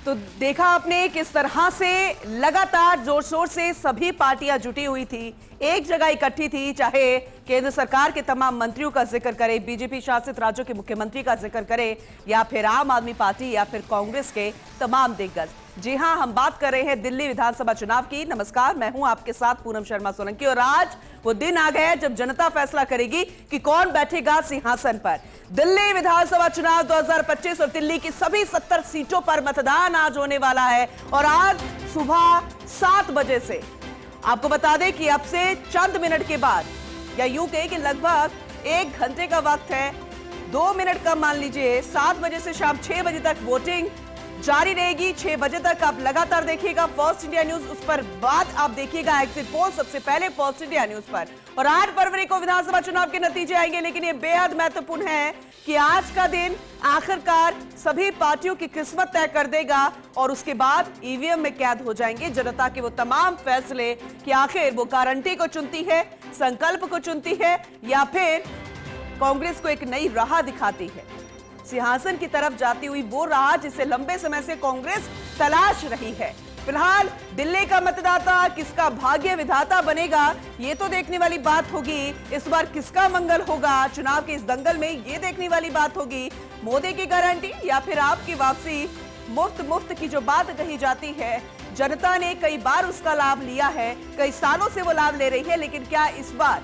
तो देखा आपने किस तरह से लगातार जोर शोर से सभी पार्टियां जुटी हुई थी, एक जगह इकट्ठी थी, चाहे केंद्र सरकार के तमाम मंत्रियों का जिक्र करें, बीजेपी शासित राज्यों के मुख्यमंत्री का जिक्र करें, या फिर आम आदमी पार्टी या फिर कांग्रेस के तमाम दिग्गज। जी हां, हम बात कर रहे हैं दिल्ली विधानसभा चुनाव की। नमस्कार, मैं हूं आपके साथ पूनम शर्मा सोलंकी और आज वो दिन आ गया है जब जनता फैसला करेगी कि कौन बैठेगा सिंहासन पर। दिल्ली विधानसभा चुनाव 2025 और दिल्ली की सभी 70 सीटों पर मतदान आज होने वाला है और आज सुबह 7 बजे से। आपको बता दें कि अब से चंद मिनट के बाद, या यूं कहें कि लगभग 1 घंटे का वक्त है, 2 मिनट कम मान लीजिए, 7 बजे से शाम 6 बजे तक वोटिंग जारी रहेगी। 6 बजे तक आप लगातार देखिएगा फर्स्ट इंडिया न्यूज, उस पर बाद आप देखिएगा एग्जिट पोल सबसे पहले फर्स्ट इंडिया न्यूज पर। और 8 फरवरी को विधानसभा चुनाव के नतीजे आएंगे, लेकिन ये बेहद महत्वपूर्ण है कि आज का दिन आखिरकार सभी पार्टियों की किस्मत तय कर देगा और उसके बाद ईवीएम में कैद हो जाएंगे जनता के वो तमाम फैसले कि आखिर वो गारंटी को चुनती है, संकल्प को चुनती है, या फिर कांग्रेस को एक नई राह दिखाती है, सिंहासन की तरफ जाती हुई वो राह जिसे लंबे समय से कांग्रेस तलाश रही है। फिलहाल दिल्ली का मतदाता किसका भाग्य विधाता बनेगा, ये तो देखने वाली बात होगी। इस बार किसका मंगल होगा चुनाव के इस दंगल में, ये देखने वाली बात होगी। मोदी की गारंटी या फिर आपकी वापसी। मुफ्त की जो बात कही जाती है, जनता ने कई बार उसका लाभ लिया है, कई सालों से वो लाभ ले रही है, लेकिन क्या इस बार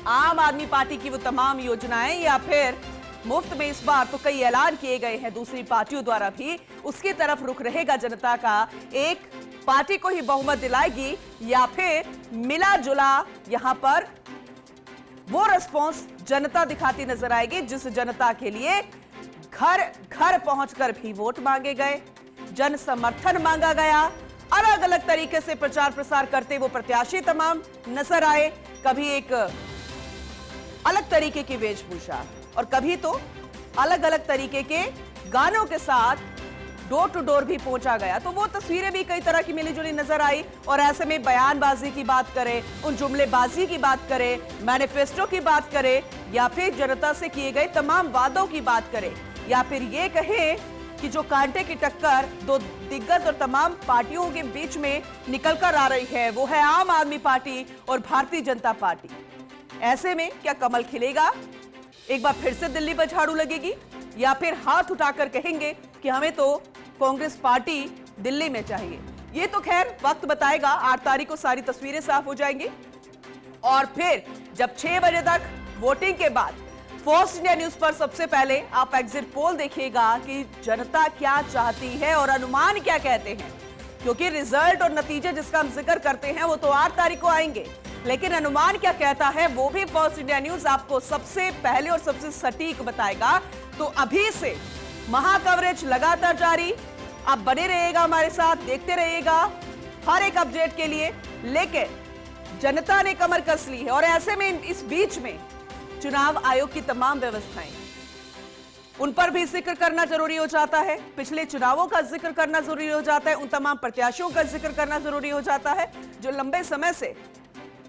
आम आदमी पार्टी की वो तमाम योजनाएं या फिर मुफ्त में इस बार तो कई ऐलान किए गए हैं दूसरी पार्टियों द्वारा भी, उसकी तरफ रुख रहेगा जनता का। एक पार्टी को ही बहुमत दिलाएगी या फिर मिला जुला यहां पर वो रिस्पॉन्स जनता दिखाती नजर आएगी, जिस जनता के लिए घर घर पहुंचकर भी वोट मांगे गए, जन समर्थन मांगा गया, अलग अलग तरीके से प्रचार प्रसार करते वो प्रत्याशी तमाम नजर आए। कभी एक अलग तरीके की वेशभूषा और कभी तो अलग अलग तरीके के गानों के साथ डोर टू डोर भी पहुंचा गया, तो वो तस्वीरें भी कई तरह की मिली जुली नजर आई। और ऐसे में बयानबाजी की बात करें, उन जुमलेबाजी की बात करें, मैनिफेस्टो की बात करें, या फिर जनता से किए गए तमाम वादों की बात करें, या फिर ये कहें कि जो कांटे की टक्कर दो दिग्गज और तमाम पार्टियों के बीच में निकल कर आ रही है, वो है आम आदमी पार्टी और भारतीय जनता पार्टी। ऐसे में क्या कमल खिलेगा, एक बार फिर से दिल्ली पर झाड़ू लगेगी, या फिर हाथ उठाकर कहेंगे कि हमें तो कांग्रेस पार्टी दिल्ली में चाहिए। ये तो खैर वक्त बताएगा। 8 तारीख को सारी तस्वीरें साफ हो जाएंगी और फिर जब 6 बजे तक वोटिंग के बाद फर्स्ट इंडिया न्यूज पर सबसे पहले आप एग्जिट पोल देखिएगा कि जनता क्या चाहती है और अनुमान क्या कहते हैं, क्योंकि रिजल्ट और नतीजे जिसका हम जिक्र करते हैं वो तो 8 तारीख को आएंगे, लेकिन अनुमान क्या कहता है वो भी फर्स्ट इंडिया न्यूज आपको सबसे पहले और सबसे सटीक बताएगा। तो अभी से महा कवरेज लगातार जारी, आप बने रहिएगा हमारे साथ, देखते रहिएगा हर एक अपडेट के लिए। लेकिन जनता ने कमर कस ली है और ऐसे में इस बीच में चुनाव आयोग की तमाम व्यवस्थाएं, उन पर भी जिक्र करना जरूरी हो जाता है, पिछले चुनावों का जिक्र करना जरूरी हो जाता है, उन तमाम प्रत्याशियों का जिक्र करना जरूरी हो जाता है जो लंबे समय से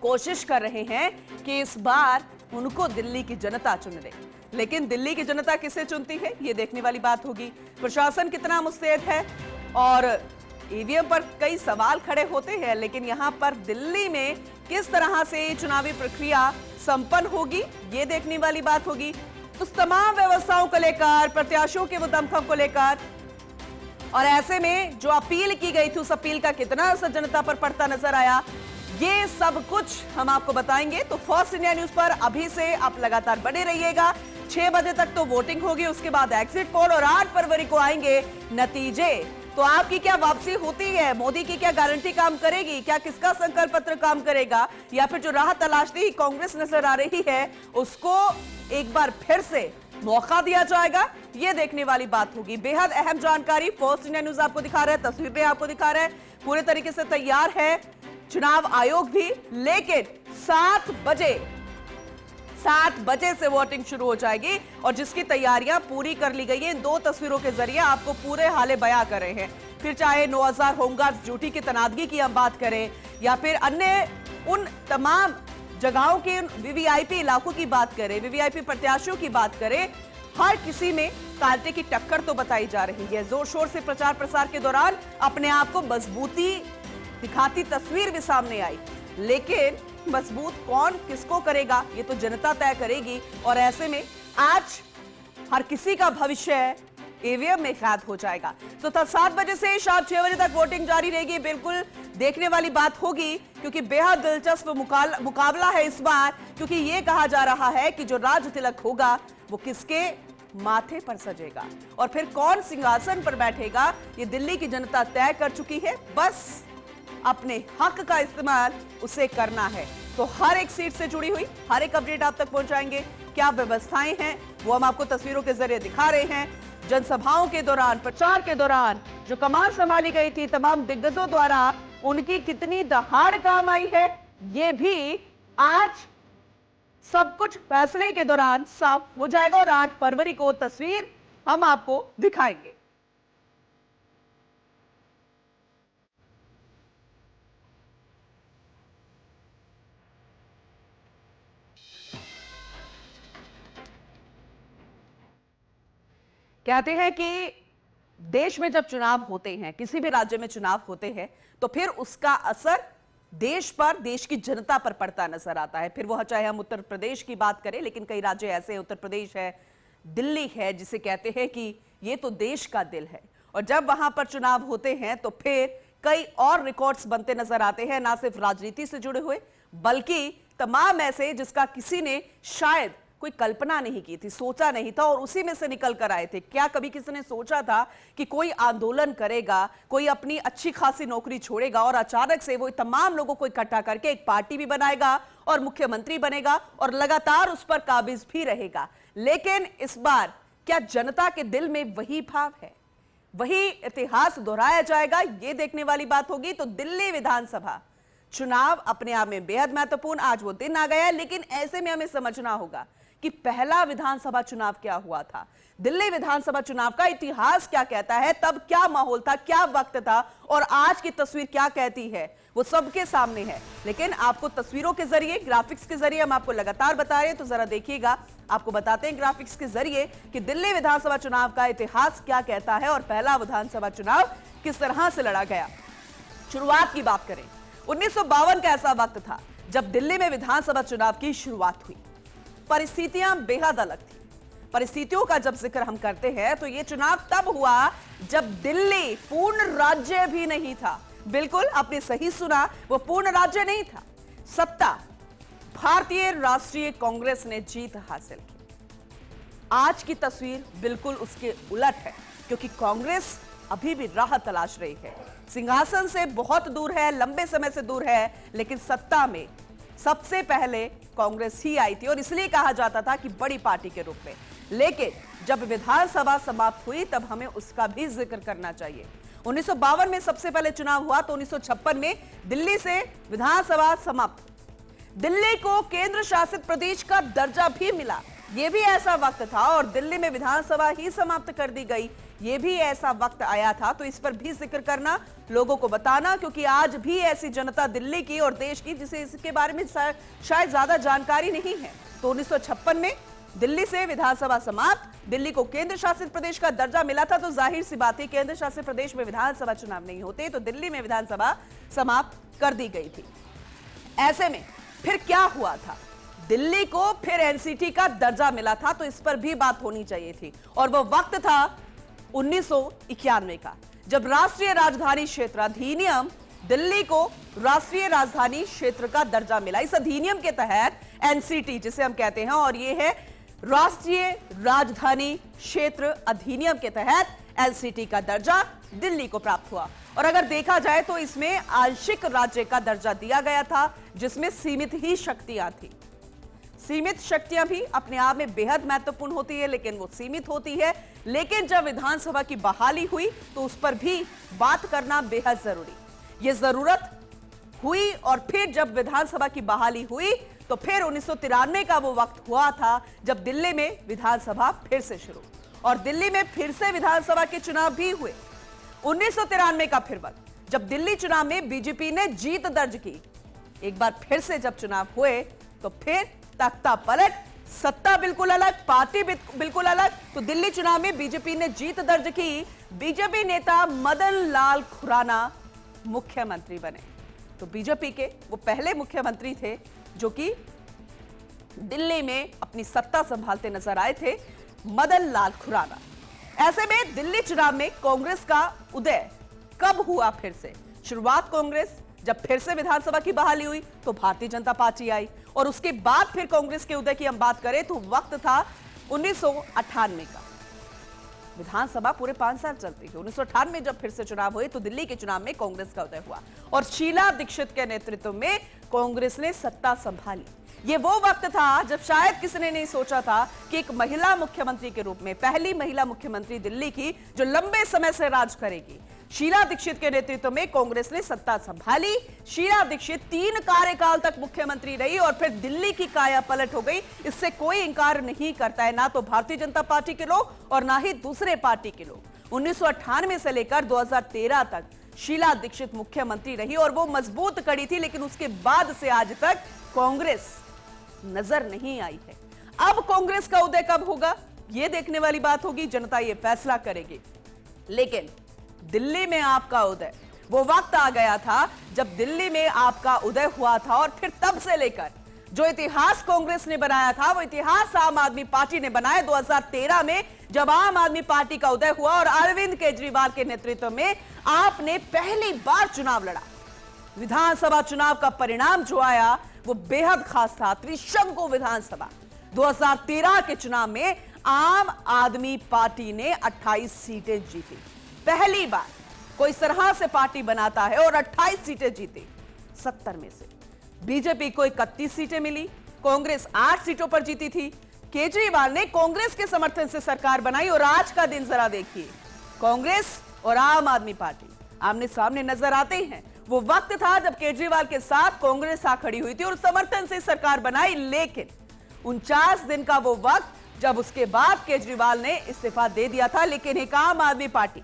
कोशिश कर रहे हैं कि इस बार उनको दिल्ली की जनता चुन ले। लेकिन दिल्ली की जनता किसे चुनती है, ये देखने वाली बात होगी। प्रशासन कितना मुस्तैद है और ईवीएम पर कई सवाल खड़े होते हैं, लेकिन यहां पर दिल्ली में किस तरह से चुनावी प्रक्रिया संपन्न होगी, ये देखने वाली बात होगी। तो तमाम व्यवस्थाओं को लेकर, प्रत्याशियों के वो दमखम को लेकर, और ऐसे में जो अपील की गई थी उस अपील का कितना असर जनता पर पड़ता नजर आया, ये सब कुछ हम आपको बताएंगे। तो फर्स्ट इंडिया न्यूज पर अभी से आप लगातार बने रहिएगा। 6 बजे तक तो वोटिंग होगी, उसके बाद एग्जिट पोल और 8 फरवरी को आएंगे नतीजे। तो आपकी क्या वापसी होती है, मोदी की क्या गारंटी काम करेगी, क्या किसका संकल्प पत्र काम करेगा, या फिर जो राह तलाशती कांग्रेस नजर आ रही है उसको एक बार फिर से मौका दिया जाएगा, ये देखने वाली बात होगी। बेहद अहम जानकारी फर्स्ट इंडिया न्यूज आपको दिखा रहा है, तस्वीरें आपको दिखा रहा है, पूरे तरीके से तैयार है चुनाव आयोग भी। लेकिन 7 बजे से वोटिंग शुरू हो जाएगी और जिसकी तैयारियां पूरी कर ली गई है। इन 2 तस्वीरों के जरिए आपको पूरे हाले बयां कर रहे हैं। फिर चाहे 9000 होमगार्ड ड्यूटी की तैनातगी की हम बात करें, या फिर अन्य उन तमाम जगहों के वीवीआईपी इलाकों की बात करें, वीवीआईपी प्रत्याशियों की बात करें, हर किसी में कांटे की टक्कर तो बताई जा रही है। जोर शोर से प्रचार प्रसार के दौरान अपने आप को मजबूती दिखाती तस्वीर भी सामने आई, लेकिन मजबूत कौन किसको करेगा ये तो जनता तय करेगी। और ऐसे में आज हर किसी का भविष्य ईवीएम में कैद हो जाएगा। तो 7 बजे से शाम 6 बजे तक वोटिंग जारी रहेगी। बिल्कुल देखने वाली बात होगी, क्योंकि बेहद दिलचस्प मुकाबला है इस बार, क्योंकि यह कहा जा रहा है कि जो राज तिलक होगा वो किसके माथे पर सजेगा और फिर कौन सिंहासन पर बैठेगा ये दिल्ली की जनता तय कर चुकी है। बस अपने हक का इस्तेमाल उसे करना है। तो हर एक सीट से जुड़ी हुई हर एक अपडेट आप तक पहुंचाएंगे। क्या व्यवस्थाएं हैं वो हम आपको तस्वीरों के जरिए दिखा रहे हैं। जनसभाओं के दौरान, प्रचार के दौरान जो कमान संभाली गई थी तमाम दिग्गजों द्वारा, उनकी कितनी दहाड़ काम आई है ये भी आज सब कुछ फैसले के दौरान साफ हो जाएगा। और 8 फरवरी को तस्वीर हम आपको दिखाएंगे। कहते हैं कि देश में जब चुनाव होते हैं, किसी भी राज्य में चुनाव होते हैं, तो फिर उसका असर देश पर, देश की जनता पर पड़ता नजर आता है। फिर वह चाहे हम उत्तर प्रदेश की बात करें, लेकिन कई राज्य ऐसे, उत्तर प्रदेश है, दिल्ली है, जिसे कहते हैं कि ये तो देश का दिल है। और जब वहां पर चुनाव होते हैं तो फिर कई और रिकॉर्ड्स बनते नजर आते हैं, ना सिर्फ राजनीति से जुड़े हुए बल्कि तमाम ऐसे जिसका किसी ने शायद कोई कल्पना नहीं की थी, सोचा नहीं था और उसी में से निकल कर आए थे। क्या कभी किसी ने सोचा था कि कोई आंदोलन करेगा, कोई अपनी अच्छी खासी नौकरी छोड़ेगा और अचानक से वो तमाम लोगों को इकट्ठा करके एक पार्टी भी बनाएगा और मुख्यमंत्री बनेगा और लगातार उस पर काबिज भी रहेगा। लेकिन इस बार क्या जनता के दिल में वही भाव है, वही इतिहास दोहराया जाएगा, ये देखने वाली बात होगी। तो दिल्ली विधानसभा चुनाव अपने आप में बेहद महत्वपूर्ण, आज वो दिन आ गया है, लेकिन ऐसे में हमें समझना होगा कि पहला विधानसभा चुनाव क्या हुआ था, दिल्ली विधानसभा चुनाव का इतिहास क्या कहता है, तब क्या माहौल था, क्या वक्त था और आज की तस्वीर क्या कहती है, वो सबके सामने है। लेकिन आपको तस्वीरों के जरिए, ग्राफिक्स के जरिए हम आपको लगातार बता रहे हैं, तो जरा देखिएगा, आपको बताते हैं ग्राफिक्स के जरिए कि दिल्ली विधानसभा चुनाव का इतिहास क्या कहता है और पहला विधानसभा चुनाव किस तरह से लड़ा गया। शुरुआत की बात करें, 1952 का ऐसा वक्त था जब दिल्ली में विधानसभा चुनाव की शुरुआत हुई। परिस्थितियां बेहद अलग थी। परिस्थितियों का जब जिक्र हम करते हैं तो यह चुनाव तब हुआ जब दिल्ली पूर्ण राज्य भी नहीं था। बिल्कुल आपने सही सुना, वो पूर्ण राज्य नहीं था। सत्ता भारतीय राष्ट्रीय कांग्रेस ने जीत हासिल की। आज की तस्वीर बिल्कुल उसके उलट है, क्योंकि कांग्रेस अभी भी राह तलाश रही है, सिंहासन से बहुत दूर है, लंबे समय से दूर है, लेकिन सत्ता में सबसे पहले कांग्रेस ही आई थी और इसलिए कहा जाता था कि बड़ी पार्टी के रूप में। लेकिन जब विधानसभा समाप्त हुई तब हमें उसका भी जिक्र करना चाहिए। 1952 में सबसे पहले चुनाव हुआ तो 1956 में दिल्ली से विधानसभा समाप्त, दिल्ली को केंद्र शासित प्रदेश का दर्जा भी मिला। यह भी ऐसा वक्त था और दिल्ली में विधानसभा ही समाप्त कर दी गई, यह भी ऐसा वक्त आया था। तो इस पर भी जिक्र करना, लोगों को बताना, क्योंकि आज भी ऐसी जनता दिल्ली की और देश की जिसे इसके बारे में शायद ज्यादा जानकारी नहीं है। तो 1956 में दिल्ली से विधानसभा समाप्त, दिल्ली को केंद्र शासित प्रदेश का दर्जा मिला था। तो जाहिर सी बात है, केंद्र शासित प्रदेश में विधानसभा चुनाव नहीं होते, तो दिल्ली में विधानसभा समाप्त कर दी गई थी। ऐसे में फिर क्या हुआ था, दिल्ली को फिर एनसीटी का दर्जा मिला था, तो इस पर भी बात होनी चाहिए थी। और वो वक्त था 1991 का, जब राष्ट्रीय राजधानी क्षेत्र अधिनियम, दिल्ली को राष्ट्रीय राजधानी क्षेत्र का दर्जा मिला। इस अधिनियम के तहत एनसीटी जिसे हम कहते हैं, और ये है राष्ट्रीय राजधानी क्षेत्र अधिनियम के तहत एनसीटी का दर्जा दिल्ली को प्राप्त हुआ। और अगर देखा जाए तो इसमें आंशिक राज्य का दर्जा दिया गया था, जिसमें सीमित ही शक्तियां थी। सीमित शक्तियां भी अपने आप में बेहद महत्वपूर्ण होती है, लेकिन वो सीमित होती है। लेकिन जब विधानसभा की बहाली हुई तो उस पर भी बात करना बेहद जरूरी, ये जरूरत हुई। और फिर जब विधानसभा की बहाली हुई तो फिर 1993 का वो वक्त हुआ था जब दिल्ली में विधानसभा फिर से शुरू, और दिल्ली में फिर से विधानसभा के चुनाव भी हुए। 1993 का फिर वक्त जब दिल्ली चुनाव में बीजेपी ने जीत दर्ज की। एक बार फिर से जब चुनाव हुए तो फिर तख्ता पलट सत्ता बिल्कुल अलग, पार्टी बिल्कुल अलग। तो दिल्ली चुनाव में बीजेपी ने जीत दर्ज की, बीजेपी नेता मदन लाल खुराना मुख्यमंत्री बने। तो बीजेपी के वो पहले मुख्यमंत्री थे जो कि दिल्ली में अपनी सत्ता संभालते नजर आए थे, मदन लाल खुराना। ऐसे में दिल्ली चुनाव में कांग्रेस का उदय कब हुआ? फिर से शुरुआत कांग्रेस, जब फिर से विधानसभा की बहाली हुई तो भारतीय जनता पार्टी आई, और उसके बाद फिर कांग्रेस के उदय की हम बात करें तो वक्त था 1998 का। विधानसभा पूरे 5 साल चलती थी। 1998 में जब फिर से चुनाव हुए तो दिल्ली के चुनाव में कांग्रेस का उदय हुआ और शीला दीक्षित के नेतृत्व में कांग्रेस ने सत्ता संभाली। ये वो वक्त था जब शायद किसी ने नहीं सोचा था कि एक महिला मुख्यमंत्री के रूप में, पहली महिला मुख्यमंत्री दिल्ली की जो लंबे समय से राज करेगी, शीला दीक्षित के नेतृत्व में कांग्रेस ने सत्ता संभाली। शीला दीक्षित 3 कार्यकाल तक मुख्यमंत्री रही और फिर दिल्ली की काया पलट हो गई। इससे कोई इंकार नहीं करता है, ना तो भारतीय जनता पार्टी के लोग और ना ही दूसरे पार्टी के लोग। 1998 से लेकर 2013 तक शीला दीक्षित मुख्यमंत्री रही और वो मजबूत कड़ी थी, लेकिन उसके बाद से आज तक कांग्रेस नजर नहीं आई है। अब कांग्रेस का उदय कब होगा, यह देखने वाली बात होगी, जनता यह फैसला करेगी। लेकिन दिल्ली में आपका उदय, वो वक्त आ गया था जब दिल्ली में आपका उदय हुआ था और फिर तब से लेकर जो इतिहास कांग्रेस ने बनाया था वो इतिहास आम आदमी पार्टी ने बनाया। 2013 में जब आम आदमी पार्टी का उदय हुआ और अरविंद केजरीवाल के नेतृत्व में आपने पहली बार चुनाव लड़ा, विधानसभा चुनाव का परिणाम जो आया वो बेहद खास था। त्रिशंकु विधानसभा 2013 के चुनाव में आम आदमी पार्टी ने 28 सीटें जीती। पहली बार कोई सरहा से पार्टी बनाता है और 28 सीटें जीती। 70 में से बीजेपी को 31 सीटें मिली, कांग्रेस 8 सीटों पर जीती थी। केजरीवाल ने कांग्रेस के समर्थन से सरकार बनाई और आज का दिन जरा देखिए, कांग्रेस और आम आदमी पार्टी आमने सामने नजर आते हैं। वो वक्त था जब केजरीवाल के साथ कांग्रेस आ खड़ी हुई थी और समर्थन से सरकार बनाई, लेकिन 49 दिन का वो वक्त जब उसके बाद केजरीवाल ने इस्तीफा दे दिया था। लेकिन एक आम आदमी पार्टी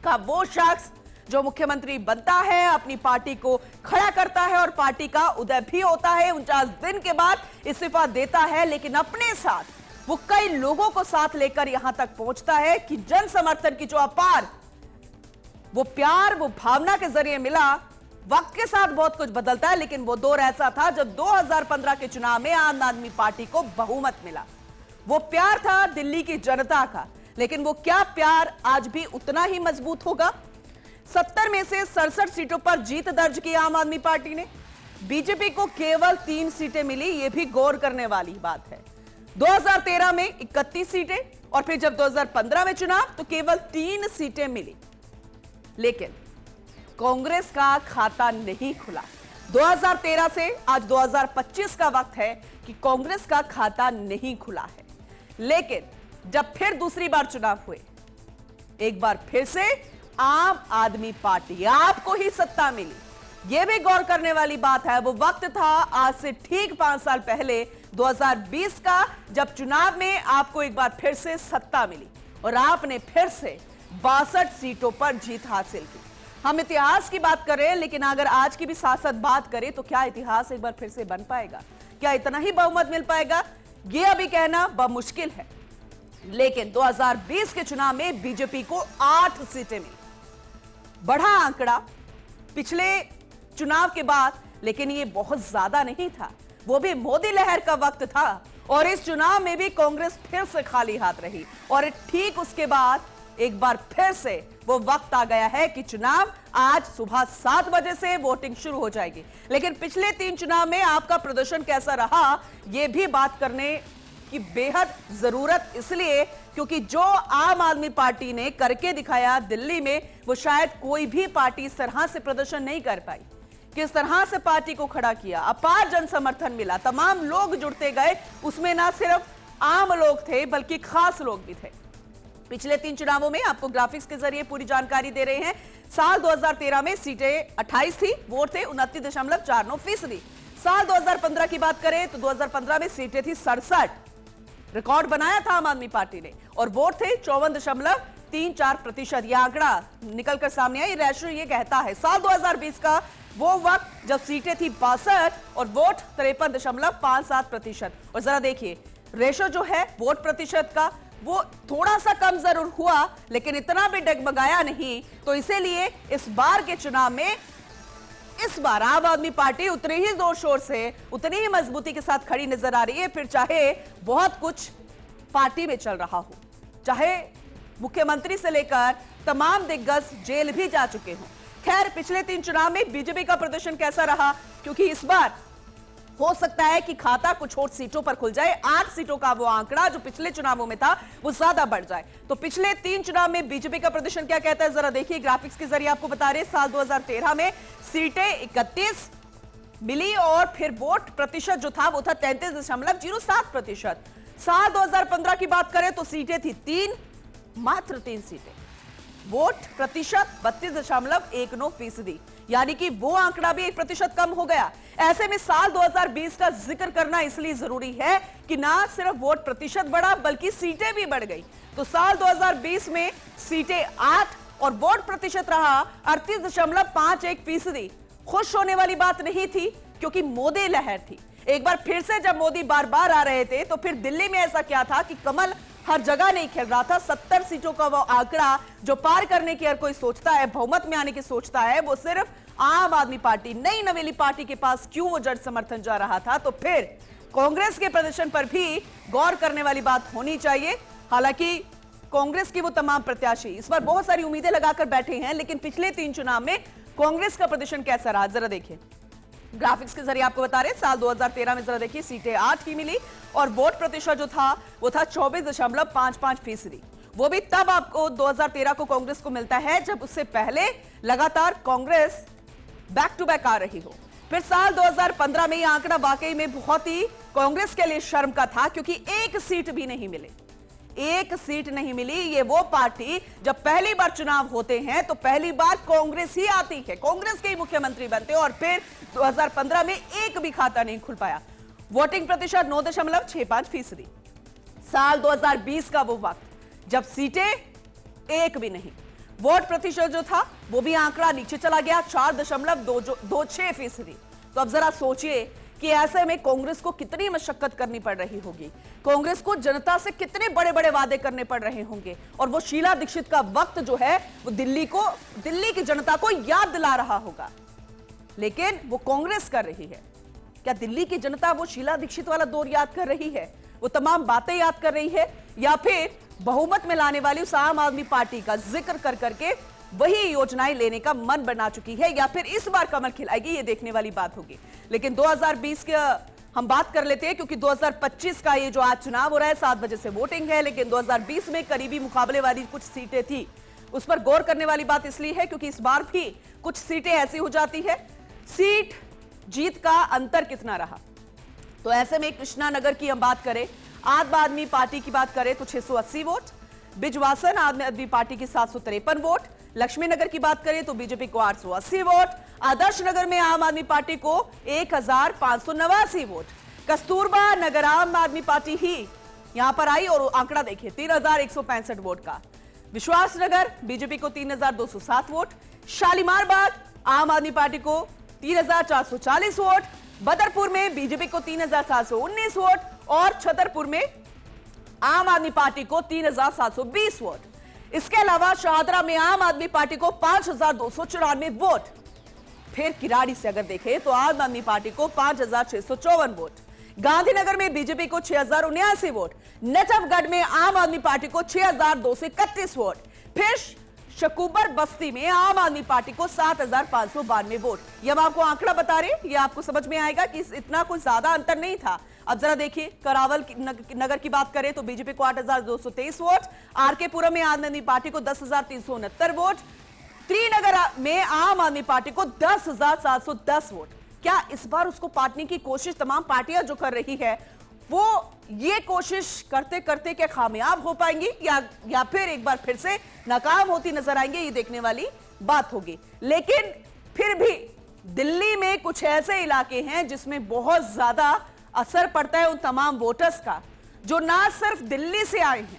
का वो शख्स जो मुख्यमंत्री बनता है, अपनी पार्टी को खड़ा करता है और पार्टी का उदय भी होता है, 49 दिन के बाद इस्तीफा देता है, लेकिन अपने साथ वो कई लोगों को साथ लेकर यहां तक पहुंचता है कि जन समर्थन की जो अपार वो प्यार, वो भावना के जरिए मिला। वक्त के साथ बहुत कुछ बदलता है, लेकिन वो दौर ऐसा था जब 2015 के चुनाव में आम आदमी पार्टी को बहुमत मिला। वो प्यार था दिल्ली की जनता का, लेकिन वो क्या प्यार आज भी उतना ही मजबूत होगा? 70 में से 67 सीटों पर जीत दर्ज की आम आदमी पार्टी ने। बीजेपी को केवल 3 सीटें मिली, यह भी गौर करने वाली बात है। 2013 में 31 सीटें और फिर जब 2015 में चुनाव तो केवल 3 सीटें मिली। लेकिन कांग्रेस का खाता नहीं खुला। 2013 से आज 2025 का वक्त है कि कांग्रेस का खाता नहीं खुला है। लेकिन जब फिर दूसरी बार चुनाव हुए, एक बार फिर से आम आदमी पार्टी, आपको ही सत्ता मिली। यह भी गौर करने वाली बात है, वो वक्त था आज से ठीक 5 साल पहले 2020 का, जब चुनाव में आपको एक बार फिर से सत्ता मिली और आपने फिर से 62 सीटों पर जीत हासिल की। हम इतिहास की बात कर रहे हैं, लेकिन अगर आज की भी साथ साथ बात करें तो क्या इतिहास एक बार फिर से बन पाएगा? क्या इतना ही बहुमत मिल पाएगा? यह अभी कहना मुश्किल है। लेकिन 2020 के चुनाव में बीजेपी को 8 सीटें मिली, बढ़ा आंकड़ा पिछले चुनाव के बाद, लेकिन यह बहुत ज्यादा नहीं था। वो भी मोदी लहर का वक्त था और इस चुनाव में भी कांग्रेस फिर से खाली हाथ रही और ठीक उसके बाद एक बार फिर से वो वक्त आ गया है कि चुनाव आज सुबह 7 बजे से वोटिंग शुरू हो जाएगी। लेकिन पिछले 3 चुनाव में आपका प्रदर्शन कैसा रहा, यह भी बात करने की बेहद जरूरत, इसलिए क्योंकि जो आम आदमी पार्टी ने करके दिखाया दिल्ली में, वो शायद कोई भी पार्टी इस तरह से प्रदर्शन नहीं कर पाई। किस तरह से पार्टी को खड़ा किया, अपार जन समर्थन मिला, तमाम लोग जुड़ते गए। उसमें ना सिर्फ आम लोग थे बल्कि खास लोग भी थे। पिछले 3 चुनावों में आपको ग्राफिक्स के जरिए पूरी जानकारी दे रहे हैं। साल 2013 में सीटें 28 थी, वोट थे 29.49%। साल 2015 की बात करें तो 2015 में सीटें थी 67, रिकॉर्ड बनाया था आम आदमी पार्टी ने, और वोट थे 54.34%। यह आंकड़ा निकलकर सामने आया, रेशो ये कहता है। साल 2020 का वो वक्त जब सीटें थी 62 और वोट 53.57%। और जरा देखिए रेशो जो है वोट प्रतिशत का वो थोड़ा सा कम जरूर हुआ, लेकिन इतना भी डगमगाया नहीं। तो इसीलिए इस बार के चुनाव में इस बार आम आदमी पार्टी उतने ही जोर शोर से, उतनी ही मजबूती के साथ खड़ी नजर आ रही है। फिर चाहे बहुत कुछ पार्टी में चल रहा हो, चाहे मुख्यमंत्री से लेकर तमाम दिग्गज जेल भी जा चुके हों। खैर, पिछले 3 चुनाव में बीजेपी का प्रदर्शन कैसा रहा, क्योंकि इस बार हो सकता है कि खाता कुछ और सीटों पर खुल जाए, 8 सीटों का वो आंकड़ा जो पिछले चुनावों में था वो ज्यादा बढ़ जाए। तो पिछले 3 चुनाव में बीजेपी का प्रदर्शन क्या कहता है, जरा देखिए ग्राफिक्स के जरिए आपको बता रहे। साल 2013 में सीटें 31 मिली और फिर वोट प्रतिशत जो था वो था 33.07%। साल 2015 की बात करें तो सीटें थी 3, मात्र 3 सीटें, वोट प्रतिशत 32.19%, यानी कि वो आंकड़ा भी 1% कम हो गया। ऐसे में साल 2020 का जिक्र करना इसलिए जरूरी है कि ना सिर्फ वोट प्रतिशत बढ़ा बल्कि सीटें भी बढ़ गई। तो साल 2020 में सीटें 8 और वोट प्रतिशत रहा 38.51%। खुश होने वाली बात नहीं थी, क्योंकि मोदी लहर थी। एक बार फिर से जब मोदी बार बार आ रहे थे तो फिर दिल्ली में ऐसा क्या था कि कमल हर जगह नहीं खेल रहा था। 70 सीटों का वो आंकड़ा जो पार करने की हर कोई सोचता है, बहुमत में आने की सोचता है, वो सिर्फ आम आदमी पार्टी, नई नवेली पार्टी के पास क्यों वो जड़ समर्थन जा रहा था। तो फिर कांग्रेस के प्रदर्शन पर भी गौर करने वाली बात होनी चाहिए। हालांकि कांग्रेस की वो तमाम प्रत्याशी इस बार बहुत सारी उम्मीदें लगाकर बैठे हैं, लेकिन पिछले 3 चुनाव में कांग्रेस का प्रदर्शन कैसा रहा, जरा देखिए ग्राफिक्स के जरिए आपको बता रहे। साल 2013 में जरा देखिए सीटें 8 की मिली और वोट प्रतिशत जो था वो था 24.55%। वो भी तब आपको 2013 को कांग्रेस को मिलता है जब उससे पहले लगातार कांग्रेस बैक टू बैक आ रही हो। फिर साल 2015 में यह आंकड़ा वाकई में बहुत ही कांग्रेस के लिए शर्म का था, क्योंकि एक सीट भी नहीं मिली, एक सीट नहीं मिली। ये वो पार्टी जब पहली बार चुनाव होते हैं तो पहली बार कांग्रेस ही आती है, कांग्रेस के ही मुख्यमंत्री बनते हैं, और फिर 2015 में एक भी खाता नहीं खुल पाया। वोटिंग प्रतिशत 9.65%। साल 2020 का वो वक्त जब सीटें एक भी नहीं, वोट प्रतिशत जो था वो भी आंकड़ा नीचे चला गया 4.26%। तो अब जरा सोचिए कि ऐसे में कांग्रेस को कितनी मशक्कत करनी पड़ रही होगी, कांग्रेस को जनता से कितने बड़े बड़े वादे करने पड़ रहे होंगे। और वो शीला दीक्षित का वक्त जो है वो दिल्ली की जनता को याद दिला रहा होगा, लेकिन वो कांग्रेस कर रही है। क्या दिल्ली की जनता वो शीला दीक्षित वाला दौर याद कर रही है, वो तमाम बातें याद कर रही है, या फिर बहुमत में लाने वाली उस आम आदमी पार्टी का जिक्र कर करके वही योजनाएं लेने का मन बना चुकी है, या फिर इस बार कमल खिलाएगी, ये देखने वाली बात होगी। लेकिन 2020 के हम बात कर लेते हैं, क्योंकि 2025 का ये जो आज चुनाव हो रहा है, 7 बजे से वोटिंग है, लेकिन 2020 में करीबी मुकाबले वाली कुछ सीटें थी, उस पर गौर करने वाली बात इसलिए है क्योंकि इस बार भी कुछ सीटें ऐसी हो जाती है, सीट जीत का अंतर कितना रहा। तो ऐसे में कृष्णानगर की हम बात करें, आम आदमी पार्टी की बात करें तो 680 वोट, बिजवासन आम आदमी पार्टी की 753 वोट, लक्ष्मी नगर की बात करें तो बीजेपी को 880 वोट, आदर्श नगर में आम आदमी पार्टी को 1589 वोट, कस्तूरबा नगर आम आदमी पार्टी ही यहां पर आई और आंकड़ा देखिए 3165 वोट का, विश्वास नगर बीजेपी को 3207 वोट, शालीमार बाग आम आदमी पार्टी को 3440 वोट, बदरपुर में बीजेपी को 3719 वोट और छतरपुर में आम आदमी पार्टी को 3720 वोट। इसके अलावा शाहदरा में आम आदमी पार्टी को 5294 वोट। फिर किराड़ी से अगर देखें तो आम आदमी पार्टी को 5654 वोट, गांधीनगर में बीजेपी को 6079 वोट, नजफगढ़ में आम आदमी पार्टी को 6231 वोट, फिर शकुबर बस्ती में आम आदमी पार्टी को 7592 वोट। ये हम आपको आंकड़ा बता रहे हैं, ये आपको समझ में आएगा कि इतना कोई ज्यादा अंतर नहीं था। अब जरा देखिए करावल नगर की बात करें तो बीजेपी को 8223 वोट, आरकेपुरम में आम आदमी पार्टी को 10,369 वोट, त्रिनगर में आम आदमी पार्टी को 10,710 वोट। क्या इस बार उसको पाटने की कोशिश तमाम पार्टियां जो कर रही है वो ये कोशिश करते करते क्या कामयाब हो पाएंगी या फिर एक बार फिर से नाकाम होती नजर आएंगे, ये देखने वाली बात होगी। लेकिन फिर भी दिल्ली में कुछ ऐसे इलाके हैं जिसमें बहुत ज्यादा असर पड़ता है उन तमाम वोटर्स का जो ना सिर्फ दिल्ली से आए हैं,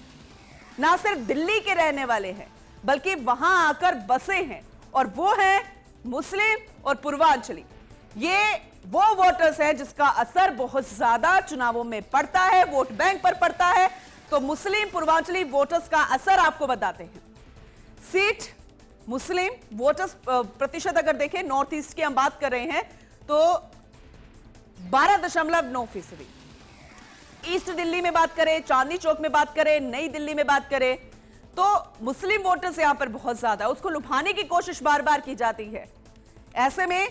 ना सिर्फ दिल्ली के रहने वाले हैं, बल्कि वहां आकर बसे हैं, और वो है मुस्लिम और पूर्वांचली। ये वो वोटर्स हैं जिसका असर बहुत ज्यादा चुनावों में पड़ता है, वोट बैंक पर पड़ता है। तो मुस्लिम पूर्वांचली वोटर्स का असर आपको बताते हैं। सीट मुस्लिम वोटर्स प्रतिशत अगर देखें, नॉर्थ ईस्ट की हम बात कर रहे हैं तो 12.9%। ईस्ट दिल्ली में बात करें, चांदनी चौक में बात करें, नई दिल्ली में बात करें तो मुस्लिम वोटर्स यहां पर बहुत ज्यादा है। उसको लुभाने की कोशिश बार बार की जाती है। ऐसे में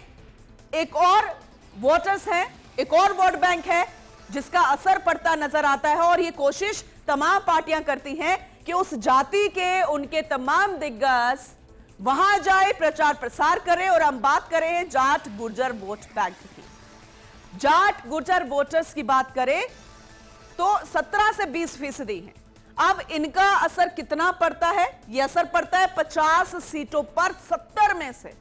एक और वोटर्स है, एक और वोट बैंक है जिसका असर पड़ता नजर आता है। और यह कोशिश तमाम पार्टियां करती हैं कि उस जाति के उनके तमाम दिग्गज वहां जाए, प्रचार प्रसार करें। और हम बात करें जाट गुर्जर वोट बैंक की। जाट गुर्जर वोटर्स की बात करें तो 17 से 20% हैं। अब इनका असर कितना पड़ता है? यह असर पड़ता है 50 सीटों पर 70 में से।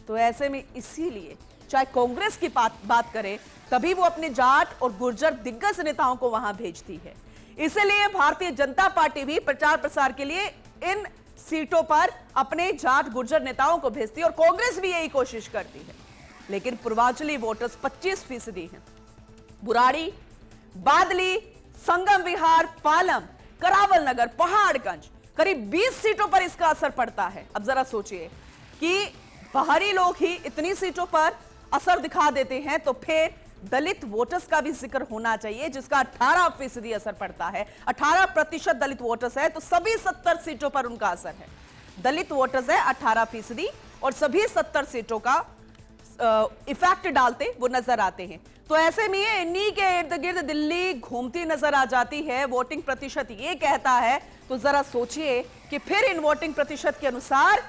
तो ऐसे में इसीलिए चाहे कांग्रेस की बात करें, तभी वो अपने जाट और गुर्जर दिग्गज नेताओं को वहां भेजती है। इसलिए भारतीय जनता पार्टी भी प्रचार प्रसार के लिए इन सीटों पर अपने जाट गुर्जर नेताओं को भेजती है और कांग्रेस भी यही कोशिश करती है। लेकिन पूर्वांचली वोटर्स 25% हैं। बुराड़ी, बादली, संगम विहार, पालम, करावल नगर, पहाड़गंज, करीब 20 सीटों पर इसका असर पड़ता है। अब जरा सोचिए कि बाहरी लोग ही इतनी सीटों पर असर दिखा देते हैं तो फिर दलित वोटर्स का भी जिक्र होना चाहिए जिसका 18% असर पड़ता है। 18% दलित वोटर्स है तो सभी 70 सीटों पर उनका असर है। दलित वोटर्स है 18% और सभी 70 सीटों का इफेक्ट डालते वो नजर आते हैं। तो ऐसे में इन्हीं के इर्द गिर्द दिल्ली घूमती नजर आ जाती है। वोटिंग प्रतिशत ये कहता है तो जरा सोचिए कि फिर इन वोटिंग प्रतिशत के अनुसार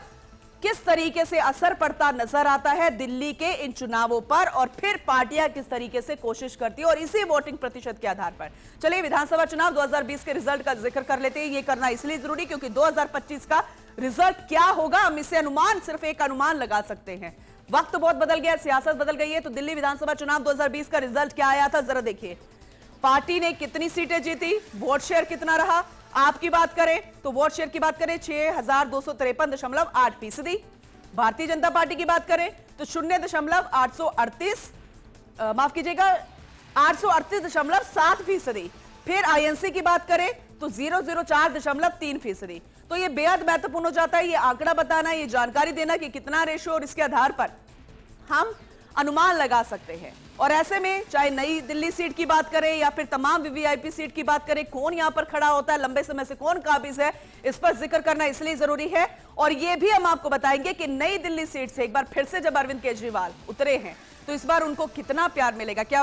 किस तरीके से असर पड़ता नजर आता है दिल्ली के इन चुनावों पर और फिर पार्टियां किस तरीके से कोशिश करती है। और इसी वोटिंग प्रतिशत के आधार पर चलिए विधानसभा चुनाव 2020 के रिजल्ट का जिक्र कर लेते हैं। ये करना इसलिए जरूरी क्योंकि 2025 का रिजल्ट क्या होगा हम इसे अनुमान, सिर्फ एक अनुमान लगा सकते हैं। वक्त बहुत बदल गया, सियासत बदल गई है। तो दिल्ली विधानसभा चुनाव 2020 का रिजल्ट क्या आया था जरा देखिए। पार्टी ने कितनी सीटें जीती, वोट शेयर कितना रहा। आपकी बात करें तो वोट शेयर की बात करें 6253.8%। भारतीय जनता पार्टी की बात करें तो 0.838 माफ कीजिएगा 838.7%। फिर आईएनसी की बात करें तो 004.3%। तो ये बेहद महत्वपूर्ण हो जाता है ये आंकड़ा बताना, ये जानकारी देना कि कितना रेशो, और इसके आधार पर हम अनुमान लगा सकते हैं। और ऐसे में चाहे नई दिल्ली सीट की बात करें या फिर तमाम वीवीआईपी सीट की बात करें, कौन यहां पर खड़ा होता है, लंबे समय से कौन काबिज है, इस पर जिक्र करना इसलिए जरूरी है। और यह भी हम आपको बताएंगे कि नई दिल्ली सीट से एक बार फिर से जब अरविंद केजरीवाल उतरे हैं तो इस बार उनको कितना प्यार मिलेगा। क्या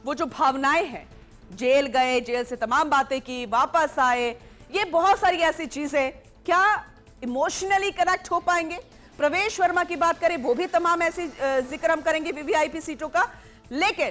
वो जो भावनाएं हैं, जेल गए, जेल से तमाम बातें की, वापस आए, ये बहुत सारी ऐसी चीजें, क्या इमोशनली कनेक्ट हो पाएंगे। प्रवेश वर्मा की बात करें वो भी तमाम ऐसी जिक्र हम करेंगे वीवीआईपी सीटों का। लेकिन